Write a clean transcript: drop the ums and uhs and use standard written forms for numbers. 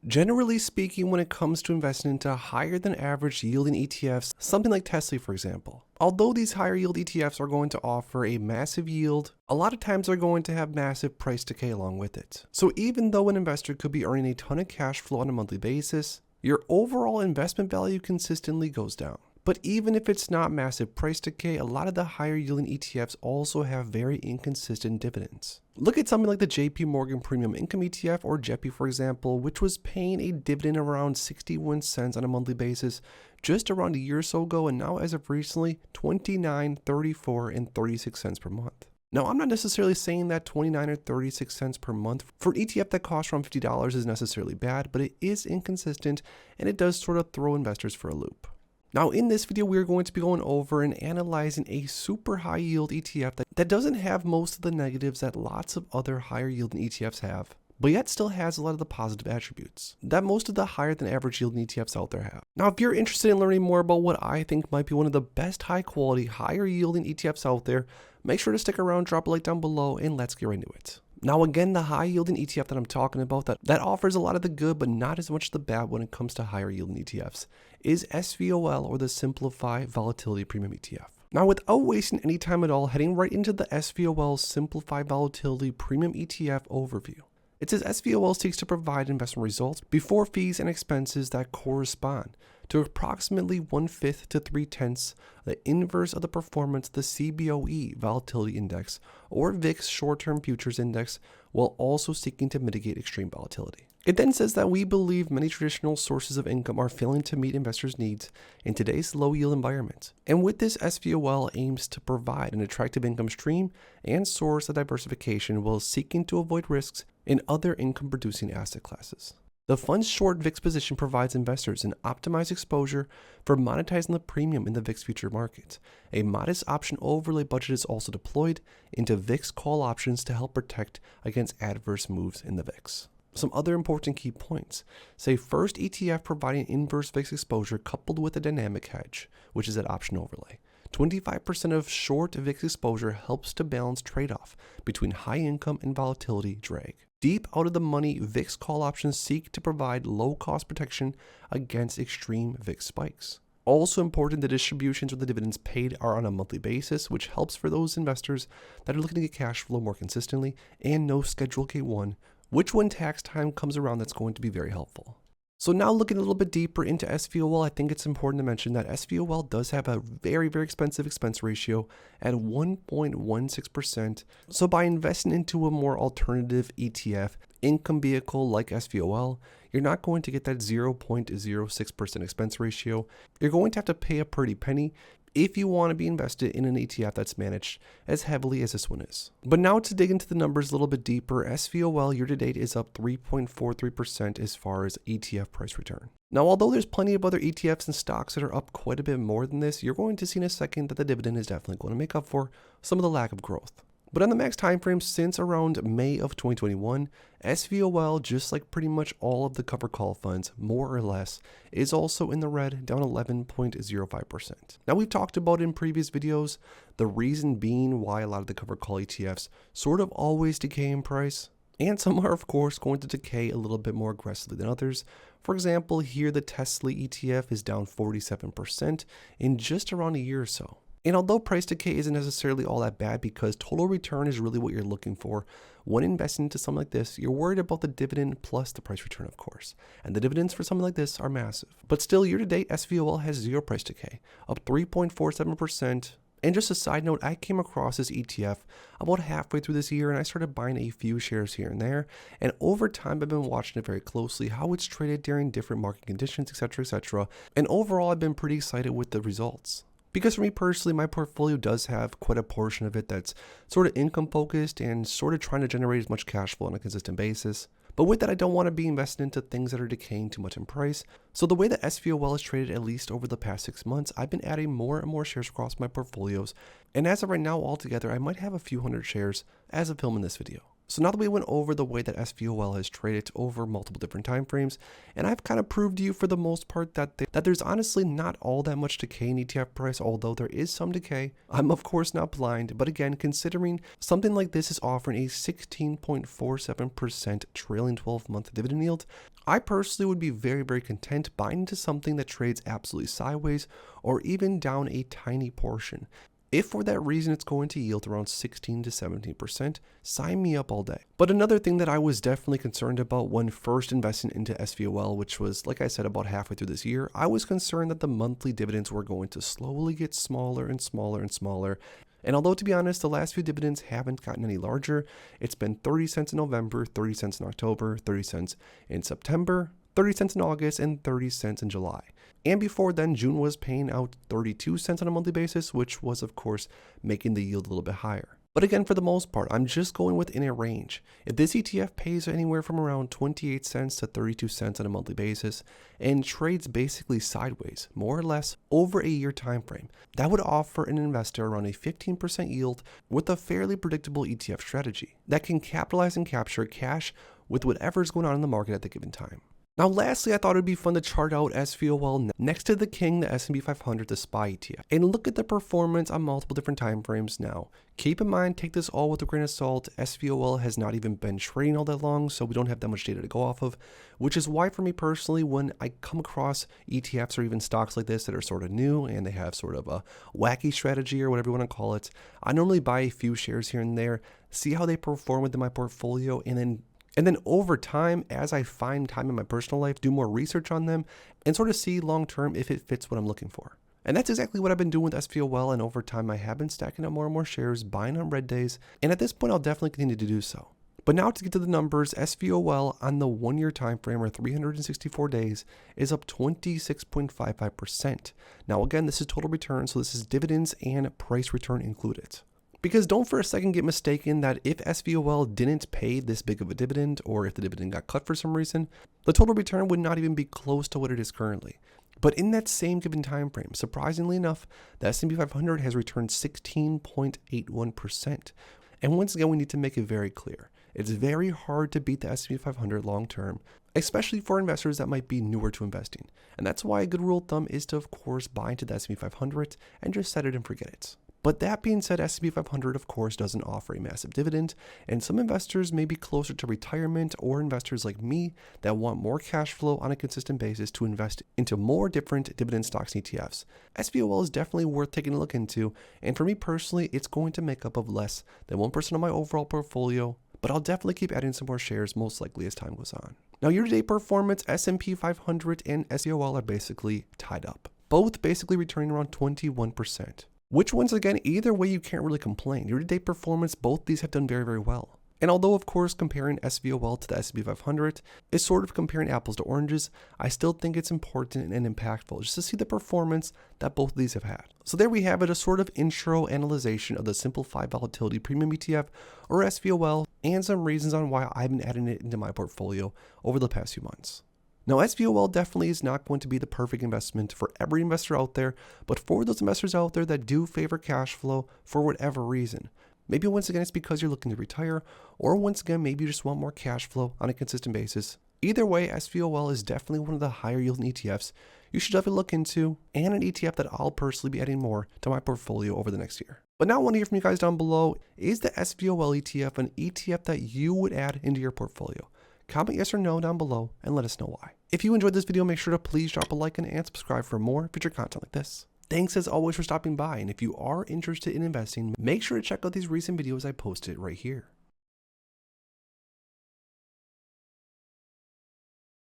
Generally speaking, when it comes to investing into higher than average yielding ETFs, something like Tesla for example, although these higher yield ETFs are going to offer a massive yield, a lot of times they're going to have massive price decay along with it. So even though an investor could be earning a ton of cash flow on a monthly basis, your overall investment value consistently goes down. But even if it's not massive price decay, a lot of the higher yielding ETFs also have very inconsistent dividends. Look at something like the JP Morgan Premium Income ETF or JEPI for example, which was paying a dividend around 61 cents on a monthly basis just around a year or so ago, and now as of recently 29, 34, and 36 cents per month. Now, I'm not necessarily saying that 29 or 36 cents per month for an ETF that costs around $50 is necessarily bad, but it is inconsistent and it does sort of throw investors for a loop. Now in this video, we're going to be going over and analyzing a super high yield ETF that doesn't have most of the negatives that lots of other higher yielding ETFs have, but yet still has a lot of the positive attributes that most of the higher than average yielding ETFs out there have. Now, if you're interested in learning more about what I think might be one of the best high quality, higher yielding ETFs out there, make sure to stick around, drop a like down below, and let's get right into it. Now again, the high yielding ETF that I'm talking about that offers a lot of the good but not as much of the bad when it comes to higher yielding ETFs is SVOL, or the Simplify Volatility Premium ETF. Now without wasting any time at all, heading right into the SVOL Simplify Volatility Premium ETF overview. It says SVOL seeks to provide investment results before fees and expenses that correspond to approximately 1/5 to 3/10 the inverse of the performance of the CBOE Volatility Index or VIX Short-Term Futures Index, while also seeking to mitigate extreme volatility. It then says that we believe many traditional sources of income are failing to meet investors' needs in today's low yield environment. And with this, SVOL aims to provide an attractive income stream and source of diversification while seeking to avoid risks in other income producing asset classes. The fund's short VIX position provides investors an optimized exposure for monetizing the premium in the VIX future market. A modest option overlay budget is also deployed into VIX call options to help protect against adverse moves in the VIX. Some other important key points. Say first, ETF providing inverse VIX exposure coupled with a dynamic hedge, which is that option overlay. 25% of short VIX exposure helps to balance trade-off between high income and volatility drag. Deep out of the money VIX call options seek to provide low cost protection against extreme VIX spikes. Also important, the distributions or the dividends paid are on a monthly basis, which helps for those investors that are looking to get cash flow more consistently, and no Schedule K1, which when tax time comes around, that's going to be very helpful. So now looking a little bit deeper into SVOL, I think it's important to mention that SVOL does have a very, very expensive expense ratio at 1.16%. So by investing into a more alternative ETF income vehicle like SVOL, you're not going to get that 0.06% expense ratio. You're going to have to pay a pretty penny if you want to be invested in an ETF that's managed as heavily as this one is. But now to dig into the numbers a little bit deeper, SVOL year to date is up 3.43% as far as ETF price return. Now, although there's plenty of other ETFs and stocks that are up quite a bit more than this, you're going to see in a second that the dividend is definitely going to make up for some of the lack of growth. But on the max time frame since around May of 2021, SVOL, just like pretty much all of the covered call funds, more or less, is also in the red, down 11.05%. Now, we've talked about in previous videos, the reason being why a lot of the covered call ETFs sort of always decay in price, and some are of course going to decay a little bit more aggressively than others. For example, here the Tesla ETF is down 47% in just around a year or so. And although price decay isn't necessarily all that bad because total return is really what you're looking for, when investing into something like this, you're worried about the dividend plus the price return, of course. And the dividends for something like this are massive. But still, year to date, SVOL has zero price decay, up 3.47%. And just a side note, I came across this ETF about halfway through this year and I started buying a few shares here and there. And over time, I've been watching it very closely, how it's traded during different market conditions, etc., etc. And overall, I've been pretty excited with the results. Because for me personally, my portfolio does have quite a portion of it that's sort of income focused and sort of trying to generate as much cash flow on a consistent basis. But with that, I don't want to be invested into things that are decaying too much in price. So the way that SVOL is traded, at least over the past 6 months, I've been adding more and more shares across my portfolios. And as of right now, altogether, I might have a few hundred shares as of filming this video. So now that we went over the way that SVOL has traded over multiple different time frames, and I've kind of proved to you for the most part that there's honestly not all that much decay in ETF price, although there is some decay. I'm of course not blind, but again, considering something like this is offering a 16.47% trailing 12-month dividend yield, I personally would be very, very content buying into something that trades absolutely sideways or even down a tiny portion. If for that reason it's going to yield around 16 to 17%, sign me up all day. But another thing that I was definitely concerned about when first investing into SVOL, which was, like I said, about halfway through this year, I was concerned that the monthly dividends were going to slowly get smaller and smaller and smaller. And although, to be honest, the last few dividends haven't gotten any larger, it's been 30 cents in November, 30 cents in October, 30 cents in September, 30 cents in August, and 30 cents in July. And before then, June was paying out 32 cents on a monthly basis, which was, of course, making the yield a little bit higher. But again, for the most part, I'm just going within a range. If this ETF pays anywhere from around 28 cents to 32 cents on a monthly basis and trades basically sideways, more or less, over a year time frame, that would offer an investor around a 15% yield with a fairly predictable ETF strategy that can capitalize and capture cash with whatever's going on in the market at the given time. Now lastly, I thought it would be fun to chart out SVOL next to the king, the S&P 500, the SPY ETF, and look at the performance on multiple different time frames now. Keep in mind, take this all with a grain of salt, SVOL has not even been trading all that long, so we don't have that much data to go off of, which is why for me personally, when I come across ETFs or even stocks like this that are sort of new and they have sort of a wacky strategy or whatever you want to call it, I normally buy a few shares here and there, see how they perform within my portfolio, and then over time, as I find time in my personal life, do more research on them and sort of see long term if it fits what I'm looking for. And that's exactly what I've been doing with SVOL, and over time I have been stacking up more and more shares, buying on red days, and at this point I'll definitely continue to do so. But now to get to the numbers, SVOL on the 1 year time frame or 364 days is up 26.55%. Now again, this is total return, so this is dividends and price return included. Because don't for a second get mistaken that if SVOL didn't pay this big of a dividend, or if the dividend got cut for some reason, the total return would not even be close to what it is currently. But in that same given time frame, surprisingly enough, the S&P 500 has returned 16.81%. And once again, we need to make it very clear. It's very hard to beat the S&P 500 long term, especially for investors that might be newer to investing. And that's why a good rule of thumb is to, of course, buy into the S&P 500 and just set it and forget it. But that being said, S&P 500 of course doesn't offer a massive dividend, and some investors may be closer to retirement, or investors like me that want more cash flow on a consistent basis to invest into more different dividend stocks and ETFs. SVOL is definitely worth taking a look into, and for me personally, it's going to make up of less than 1% of my overall portfolio, but I'll definitely keep adding some more shares most likely as time goes on. Now year-to-date performance, S&P 500 and SVOL are basically tied up, both basically returning around 21%. Which once again, either way you can't really complain. Year-to-date performance, both these have done very, very well. And although of course comparing SVOL to the S&P 500 is sort of comparing apples to oranges, I still think it's important and impactful just to see the performance that both of these have had. So there we have it, a sort of intro analyzation of the Simplified Volatility Premium ETF, or SVOL, and some reasons on why I've been adding it into my portfolio over the past few months. Now, SVOL definitely is not going to be the perfect investment for every investor out there, but for those investors out there that do favor cash flow for whatever reason, maybe once again it's because you're looking to retire, or once again maybe you just want more cash flow on a consistent basis. Either way, SVOL is definitely one of the higher yielding ETFs you should definitely look into, and an ETF that I'll personally be adding more to my portfolio over the next year. But now I want to hear from you guys down below, is the SVOL ETF an ETF that you would add into your portfolio? Comment yes or no down below and let us know why. If you enjoyed this video, make sure to please drop a like and subscribe for more future content like this. Thanks as always for stopping by, and if you are interested in investing, make sure to check out these recent videos I posted right here.